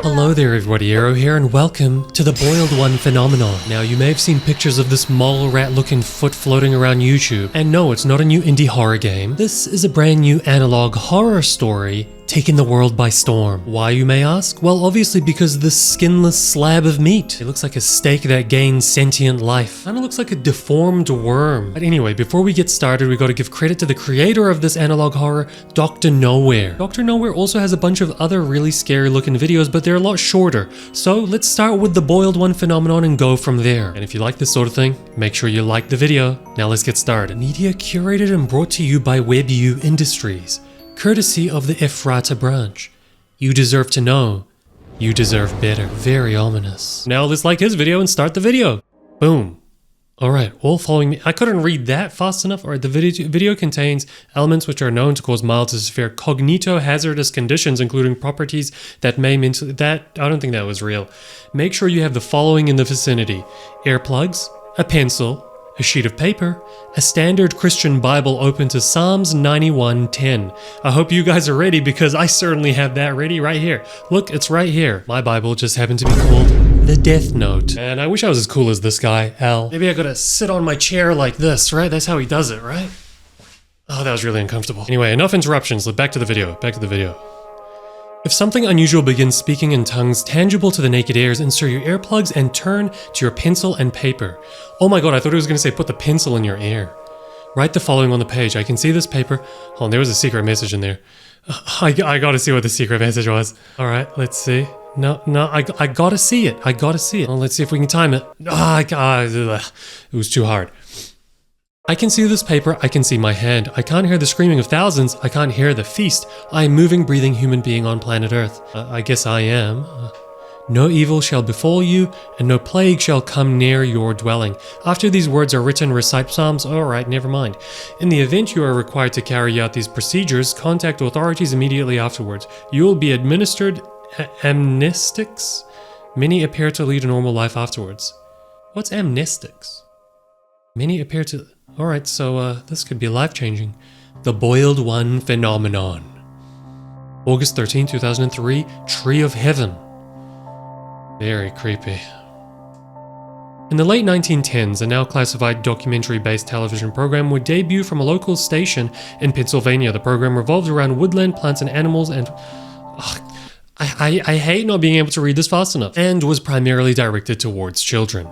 Hello there everybody, Aero here, and welcome to the Boiled One phenomenon. Now, you may have seen pictures of this mole rat looking foot floating around YouTube, and no, it's not a new indie horror game. This is a brand new analog horror story taking the world by storm. Why, you may ask? Well, obviously because this skinless slab of meat. It looks like a steak that gains sentient life. Kinda looks like a deformed worm. But anyway, before we get started, we gotta give credit to the creator of this analog horror, Dr. Nowhere. Dr. Nowhere also has a bunch of other really scary looking videos, but they're a lot shorter. So let's start with the Boiled One phenomenon and go from there. And if you like this sort of thing, make sure you like the video. Now let's get started. Media curated and brought to you by WebU Industries, courtesy of the Ephrata branch. You deserve to know. You deserve better. Very ominous. Now let's like his video and start the video. Boom. Alright, all following me. I couldn't read that fast enough. Alright, the video contains elements which are known to cause mild to severe cognito-hazardous conditions, including properties that may I don't think that was real. Make sure you have the following in the vicinity: earplugs, a pencil, a sheet of paper, a standard Christian Bible open to Psalms 91:10. I hope you guys are ready, because I certainly have that ready right here. Look, it's right here. My Bible just happened to be called the Death Note. And I wish I was as cool as this guy, Al. Maybe I gotta sit on my chair like this, right? That's how he does it, right? Oh, that was really uncomfortable. Anyway, enough interruptions. Back to the video. Back to the video. If something unusual begins speaking in tongues tangible to the naked ears, insert your earplugs and turn to your pencil and paper. Oh my god, I thought it was going to say put the pencil in your ear. Write the following on the page. I can see this paper. Oh, there was a secret message in there. I gotta see what the secret message was. Alright, let's see. No, I gotta see it. I gotta see it. Well, let's see if we can time it. It was too hard. I can see this paper, I can see my hand. I can't hear the screaming of thousands, I can't hear the feast. I am a moving, breathing human being on planet Earth. I guess I am. No evil shall befall you, and no plague shall come near your dwelling. After these words are written, recite Psalms. Alright, never mind. In the event you are required to carry out these procedures, contact authorities immediately afterwards. You will be administered amnestics. Many appear to lead a normal life afterwards. What's amnestics? Many appear to... Alright, so this could be life-changing. The Boiled One phenomenon. August 13, 2003, Tree of Heaven. Very creepy. In the late 1910s, a now classified documentary-based television program would debut from a local station in Pennsylvania. The program revolved around woodland plants and animals and... I hate not being able to read this fast enough. And was primarily directed towards children.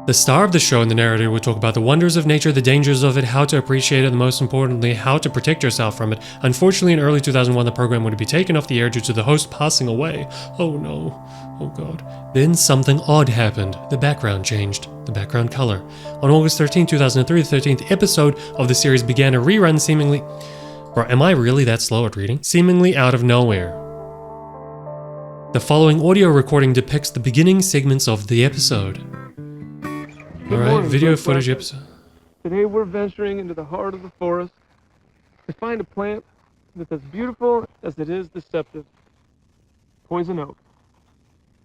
The star of the show and the narrator would talk about the wonders of nature, the dangers of it, how to appreciate it, and most importantly, how to protect yourself from it. Unfortunately, in early 2001, the program would be taken off the air due to the host passing away. Oh no. Oh god. Then something odd happened. The background changed. The background color. On August 13, 2003, the 13th episode of the series began a rerun seemingly... Bro, am I really that slow at reading? Seemingly out of nowhere. The following audio recording depicts the beginning segments of the episode. Alright, video footage episode. Today we're venturing into the heart of the forest to find a plant that's as beautiful as it is deceptive. Poison oak.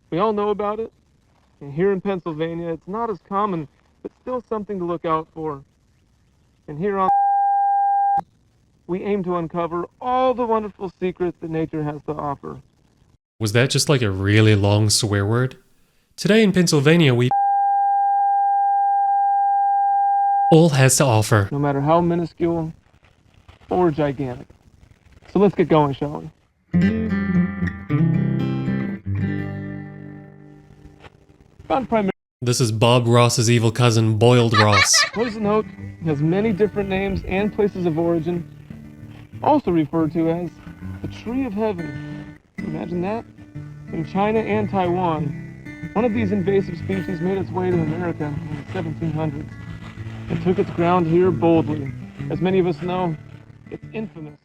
We all know about it, and here in Pennsylvania it's not as common, but still something to look out for. And here on we aim to uncover all the wonderful secrets that nature has to offer. Was that just like a really long swear word? Today in Pennsylvania we all has to offer. No matter how minuscule or gigantic. So let's get going, shall we? This is Bob Ross's evil cousin, Boiled Ross. Poison oak has many different names and places of origin, also referred to as the Tree of Heaven. Imagine that? In China and Taiwan, one of these invasive species made its way to America in the 1700s. It took its ground here boldly. As many of us know, it's infamous.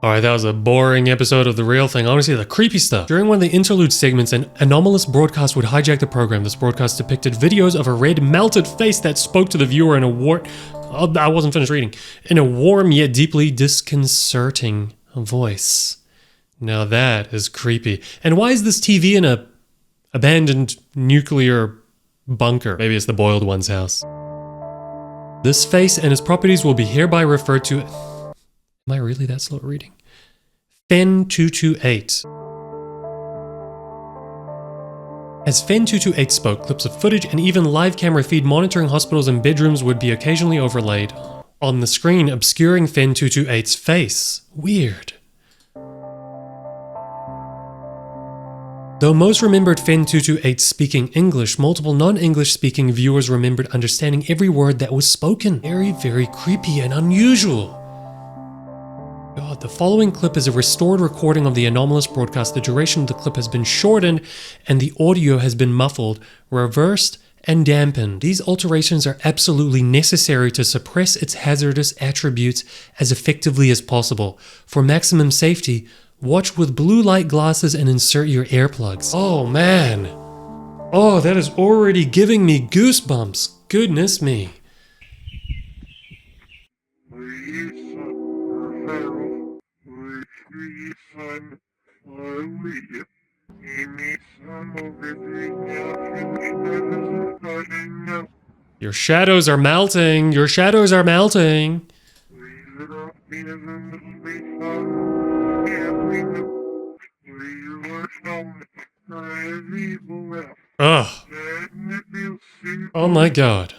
Alright, that was a boring episode of The Real Thing. I want to see the creepy stuff. During one of the interlude segments, an anomalous broadcast would hijack the program. This broadcast depicted videos of a red, melted face that spoke to the viewer in a I wasn't finished reading. In a warm yet deeply disconcerting voice. Now that is creepy. And why is this TV in a abandoned nuclear bunker? Maybe it's the Boiled One's house. This face and its properties will be hereby referred to... Am I really that slow at reading? Fen228. As Fen228 spoke, clips of footage and even live camera feed monitoring hospitals and bedrooms would be occasionally overlaid on the screen, obscuring Fen228's face. Weird. Though most remembered Fen228 speaking English, multiple non-English speaking viewers remembered understanding every word that was spoken. Very, very creepy and unusual. God, the following clip is a restored recording of the anomalous broadcast. The duration of the clip has been shortened and the audio has been muffled, reversed, and dampened. These alterations are absolutely necessary to suppress its hazardous attributes as effectively as possible. For maximum safety, watch with blue light glasses and insert your earplugs. Oh man. Oh, that is already giving me goosebumps. Goodness me. Your shadows are melting. Your shadows are melting. Ugh. Oh my god.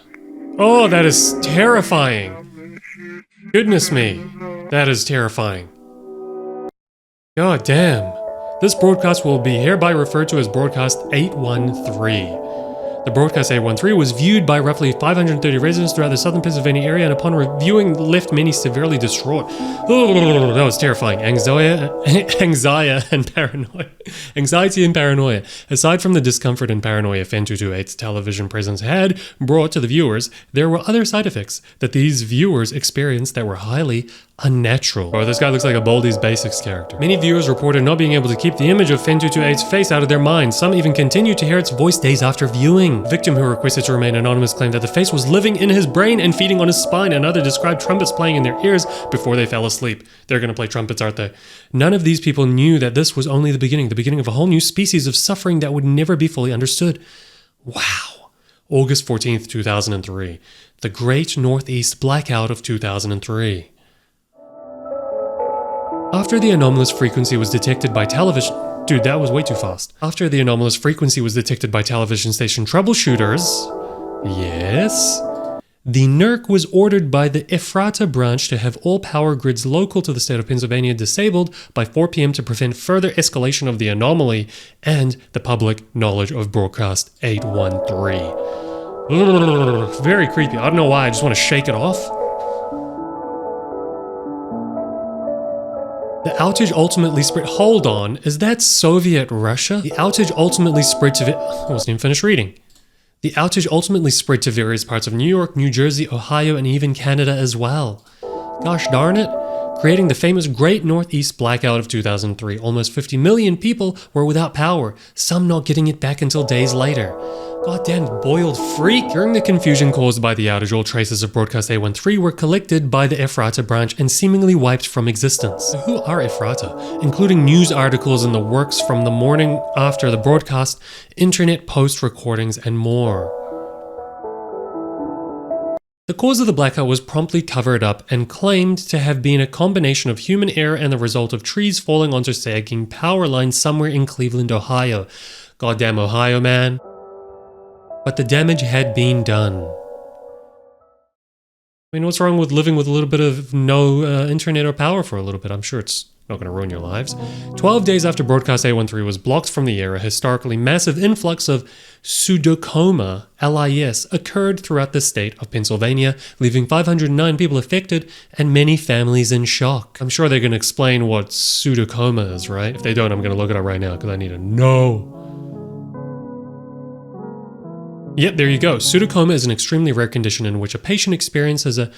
Oh, that is terrifying. Goodness me. That is terrifying. God damn. This broadcast will be hereby referred to as broadcast 813. The broadcast 813 was viewed by roughly 530 residents throughout the southern Pennsylvania area, and upon reviewing left many severely distraught. Oh, that was terrifying. Anxiety and paranoia. Anxiety and paranoia. Aside from the discomfort and paranoia Fen228's television presence had brought to the viewers, there were other side effects that these viewers experienced that were highly unnatural. Oh, this guy looks like a Baldi's Basics character. Many viewers reported not being able to keep the image of Fen228's face out of their minds. Some even continued to hear its voice days after viewing. The victim, who requested to remain anonymous, claimed that the face was living in his brain and feeding on his spine. Another described trumpets playing in their ears before they fell asleep. They're gonna play trumpets, aren't they? None of these people knew that this was only the beginning of a whole new species of suffering that would never be fully understood. Wow. August 14th, 2003. The Great Northeast Blackout of 2003. After the anomalous frequency was detected by television... Dude, that was way too fast. After the anomalous frequency was detected by television station troubleshooters... Yes? The NERC was ordered by the Ephrata branch to have all power grids local to the state of Pennsylvania disabled by 4 p.m. to prevent further escalation of the anomaly and the public knowledge of broadcast 813. Very creepy. I don't know why, I just want to shake it off. The outage ultimately spread... Hold on, is that Soviet Russia? The outage ultimately spread to... I wasn't even finished reading. The outage ultimately spread to various parts of New York, New Jersey, Ohio, and even Canada as well. Gosh darn it. Creating the famous Great Northeast Blackout of 2003. Almost 50 million people were without power, some not getting it back until days later. Goddamn boiled freak! During the confusion caused by the outage, all traces of broadcast 813 were collected by the Ephrata branch and seemingly wiped from existence. So who are Ephrata? Including news articles in the works from the morning after the broadcast, internet post recordings, and more. The cause of the blackout was promptly covered up and claimed to have been a combination of human error and the result of trees falling onto sagging power lines somewhere in Cleveland, Ohio. Goddamn Ohio, man. But the damage had been done. I mean, what's wrong with living with a little bit of no internet or power for a little bit? I'm sure it's not going to ruin your lives. 12 days after broadcast 813 was blocked from the air, a historically massive influx of pseudocoma, LIS, occurred throughout the state of Pennsylvania, leaving 509 people affected and many families in shock. I'm sure they're going to explain what pseudocoma is, right? If they don't, I'm going to look it up right now because I need to know. Yep, there you go. Pseudocoma is an extremely rare condition in which a patient experiences a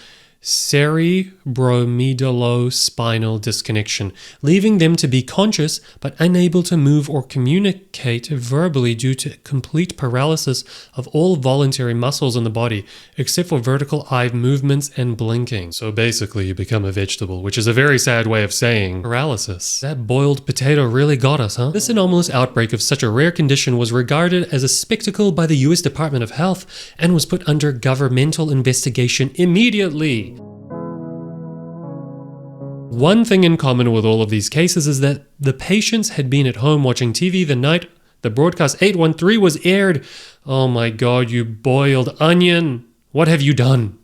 cerebromedulospinal disconnection, leaving them to be conscious but unable to move or communicate verbally due to complete paralysis of all voluntary muscles in the body, except for vertical eye movements and blinking. So basically you become a vegetable, which is a very sad way of saying paralysis. That boiled potato really got us, huh? This anomalous outbreak of such a rare condition was regarded as a spectacle by the US Department of Health and was put under governmental investigation immediately. One thing in common with all of these cases is that the patients had been at home watching TV the night the broadcast 813 was aired. Oh my god, you boiled onion. What have you done?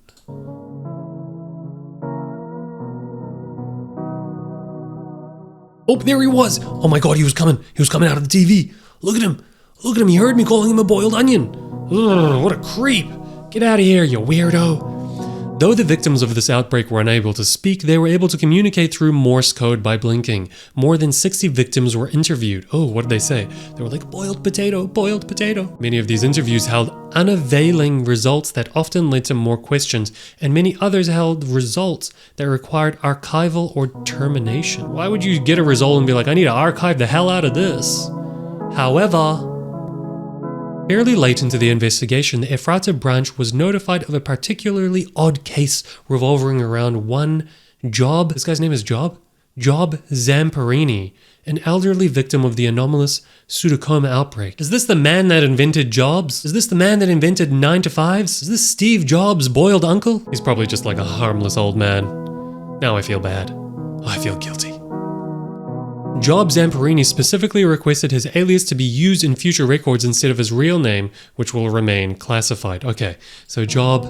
Oh, there he was. Oh my god, he was coming. He was coming out of the TV. Look at him. Look at him. He heard me calling him a boiled onion. Ugh, what a creep. Get out of here, you weirdo. Though the victims of this outbreak were unable to speak, they were able to communicate through Morse code by blinking. More than 60 victims were interviewed. Oh, what did they say? They were like, boiled potato, boiled potato. Many of these interviews held unavailing results that often led to more questions, and many others held results that required archival or termination. Why would you get a result and be like, I need to archive the hell out of this? However, fairly late into the investigation, the Ephrata branch was notified of a particularly odd case revolving around one Job, this guy's name is Job Zamperini, an elderly victim of the anomalous pseudocoma outbreak. Is this the man that invented Jobs? Is this the man that invented 9 to 5s? Is this Steve Jobs' boiled uncle? He's probably just like a harmless old man. Now I feel bad. I feel guilty. Job Zamperini specifically requested his alias to be used in future records instead of his real name, which will remain classified. Okay, so Job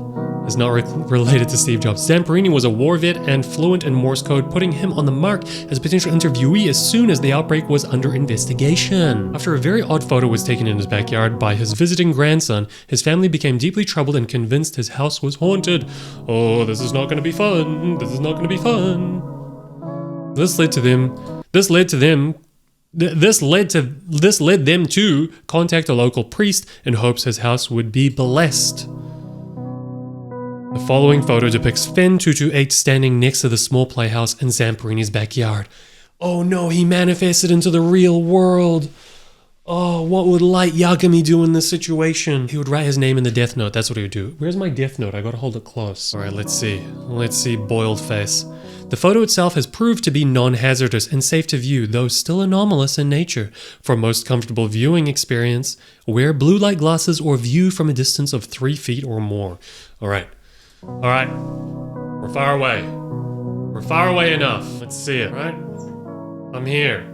is not related to Steve Jobs. Zamperini was a war vet and fluent in Morse code, putting him on the mark as a potential interviewee as soon as the outbreak was under investigation. After a very odd photo was taken in his backyard by his visiting grandson, his family became deeply troubled and convinced his house was haunted. Oh, this is not going to be fun. This is not going to be fun. This led them to contact a local priest in hopes his house would be blessed. The following photo depicts Fen 228 standing next to the small playhouse in Zamperini's backyard. Oh no, he manifested into the real world. Oh, what would Light Yagami do in this situation? He would write his name in the death note. That's what he would do. Where's my death note? I gotta hold it close. Alright, let's see. Let's see, boiled face. The photo itself has proved to be non-hazardous and safe to view, though still anomalous in nature. For most comfortable viewing experience, wear blue light glasses or view from a distance of 3 feet or more. Alright. Alright. We're far away. We're far away enough. Let's see it, right? I'm here.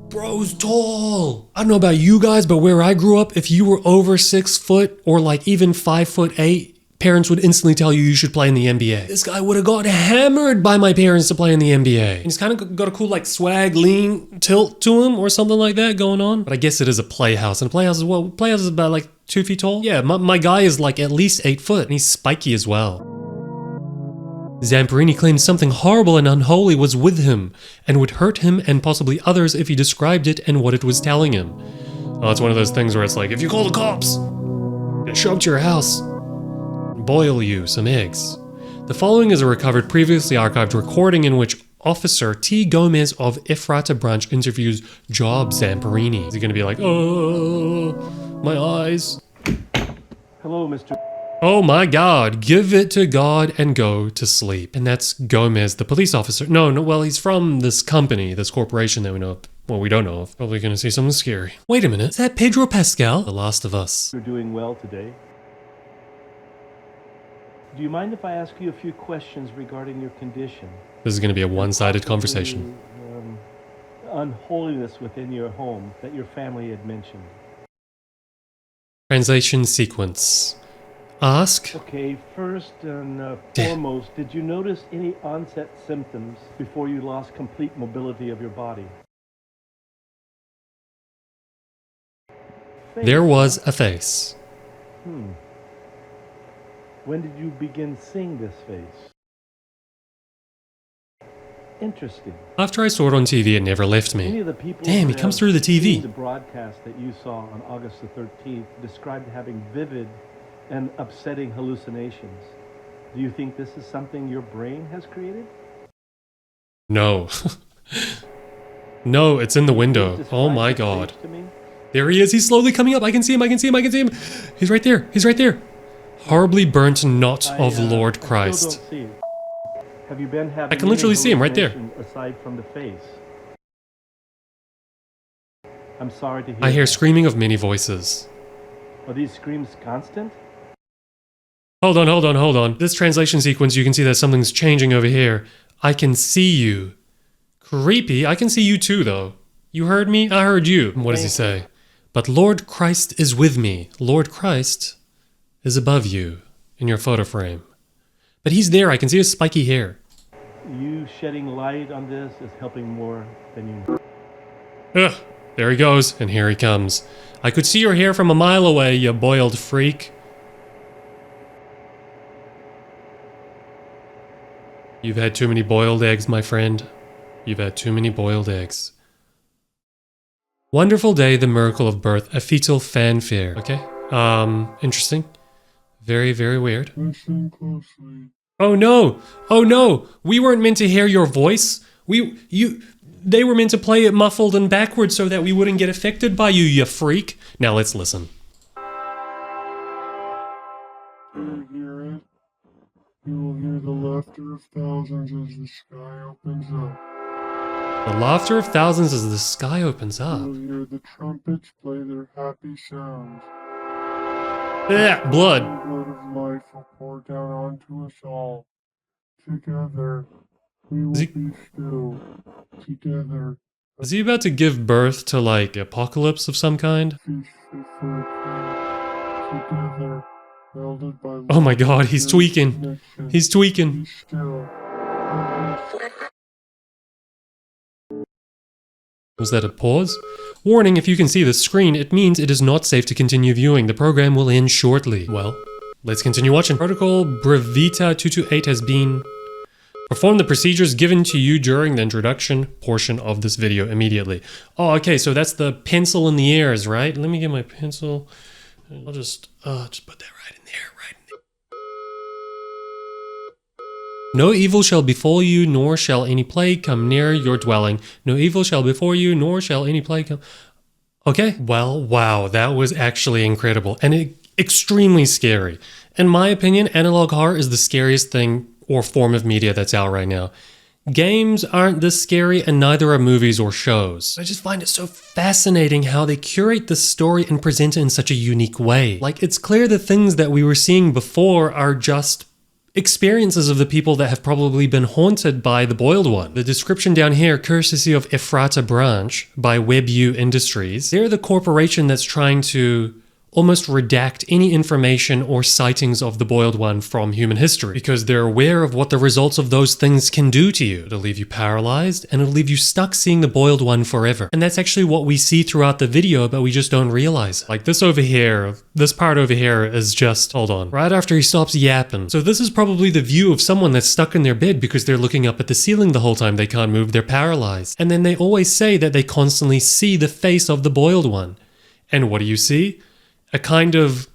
Bro's tall. I don't know about you guys, but where I grew up, if you were over 6 foot or like even 5'8", parents would instantly tell you should play in the NBA. This guy would have got hammered by my parents to play in the NBA. And he's kind of got a cool like swag, lean, tilt to him or something like that going on. But I guess it is a playhouse. And a playhouse is about like 2 feet tall. Yeah, my guy is like at least 8 foot and he's spiky as well. Zamperini claimed something horrible and unholy was with him and would hurt him and possibly others if he described it and what it was telling him. Oh, it's one of those things where it's like, if you call the cops, they'll show up to your house and boil you some eggs. The following is a recovered, previously archived recording in which Officer T. Gomez of Ephrata branch interviews Job Zamperini. Is he going to be like, oh, my eyes? Hello, Mr. Oh my god, give it to God and go to sleep. And that's Gomez, the police officer. No, well, he's from this company, this corporation that we know of. Well, we don't know of. Probably gonna see something scary. Wait a minute, is that Pedro Pascal? The Last of Us. You're doing well today. Do you mind if I ask you a few questions regarding your condition? This is gonna be a one-sided conversation. Unholiness within your home that your family had mentioned. Translation sequence. Ask. Okay, first and foremost, did you notice any onset symptoms before you lost complete mobility of your body? There was a face. When did you begin seeing this face? Interesting. After I saw it on TV, it never left Many me. of the people Damn, who he comes have through the seen TV. The broadcast that you saw on August the 13th described having vivid and upsetting hallucinations. Do you think this is something your brain has created? No. No, it's in the window. Oh my god. There he is, he's slowly coming up. I can see him. He's right there, Horribly burnt knot of Lord Christ. Still don't see it. Have you been having I can literally see him right there. hallucination aside from the face? I'm sorry to hear I hear that. screaming of many voices. Are these screams constant? Hold on, hold on, hold on. This translation sequence, you can see that something's changing over here. I can see you. Creepy. I can see you too, though. You heard me? I heard you. What does he say? But Lord Christ is with me. Lord Christ is above you in your photo frame. But he's there. I can see his spiky hair. You shedding light on this is helping more than you. Ugh. There he goes, and here he comes. I could see your hair from a mile away, you boiled freak. You've had too many boiled eggs, my friend. You've had too many boiled eggs. Wonderful day, the miracle of birth, a fetal fanfare. Okay, interesting. Very, very weird. Listen closely. Oh no! Oh no! We weren't meant to hear your voice. They were meant to play it muffled and backwards so that we wouldn't get affected by you, you freak. Now let's listen. Do you hear it? You will hear the laughter of thousands as the sky opens up. The laughter of thousands as the sky opens You up. will hear the trumpets play their happy sounds. Blood. The blood of life will pour down onto us all. Together, we will be still. Together, Is he about to give birth to, like, apocalypse of some kind? feast for a king. Together, welded by Oh my god, he's love, tweaking. connection. He's tweaking. Be still. Was that a pause? Warning, if you can see the screen, it means it is not safe to continue viewing. The program will end shortly. Well, let's continue watching. Protocol Brevita 228 has been... Perform the procedures given to you during the introduction portion of this video immediately. Oh, okay, so that's the pencil in the ears, right? Let me get my pencil. I'll just put that right in there, right in there. No evil shall befall you, nor shall any plague come near your dwelling. No evil shall befall you, nor shall any plague come... Okay, well, wow, that was actually incredible and extremely scary. In my opinion, analog horror is the scariest thing or form of media that's out right now. Games aren't this scary and neither are movies or shows. I just find it so fascinating how they curate this story and present it in such a unique way. Like, it's clear the things that we were seeing before are just experiences of the people that have probably been haunted by the Boiled One. The description down here, courtesy of Ephrata Branch by WebU Industries. They're the corporation that's trying to almost redact any information or sightings of the Boiled One from human history because they're aware of what the results of those things can do to you. It'll leave you paralyzed and it'll leave you stuck seeing the Boiled One forever. And that's actually what we see throughout the video, but we just don't realize it. Like this over here, this part over here is just, hold on, right after he stops yapping. So this is probably the view of someone that's stuck in their bed because they're looking up at the ceiling the whole time. They can't move, they're paralyzed. And then they always say that they constantly see the face of the Boiled One. And what do you see? A kind of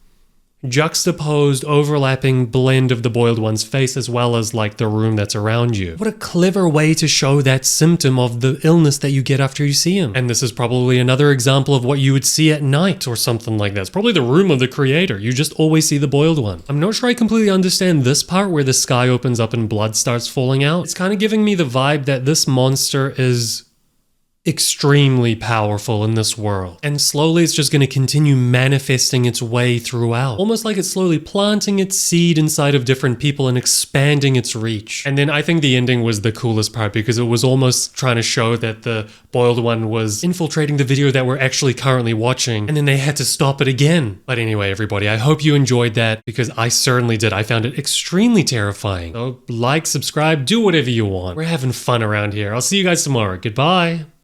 juxtaposed, overlapping blend of the Boiled One's face as well as like the room that's around you. What a clever way to show that symptom of the illness that you get after you see him. And this is probably another example of what you would see at night or something like that. It's probably the room of the creator. You just always see the Boiled One. I'm not sure I completely understand this part where the sky opens up and blood starts falling out. It's kind of giving me the vibe that this monster is extremely powerful in this world. And slowly it's just going to continue manifesting its way throughout. Almost like it's slowly planting its seed inside of different people and expanding its reach. And then I think the ending was the coolest part because it was almost trying to show that the Boiled One was infiltrating the video that we're actually currently watching. And then they had to stop it again. But anyway, everybody, I hope you enjoyed that because I certainly did. I found it extremely terrifying. So like, subscribe, do whatever you want. We're having fun around here. I'll see you guys tomorrow. Goodbye.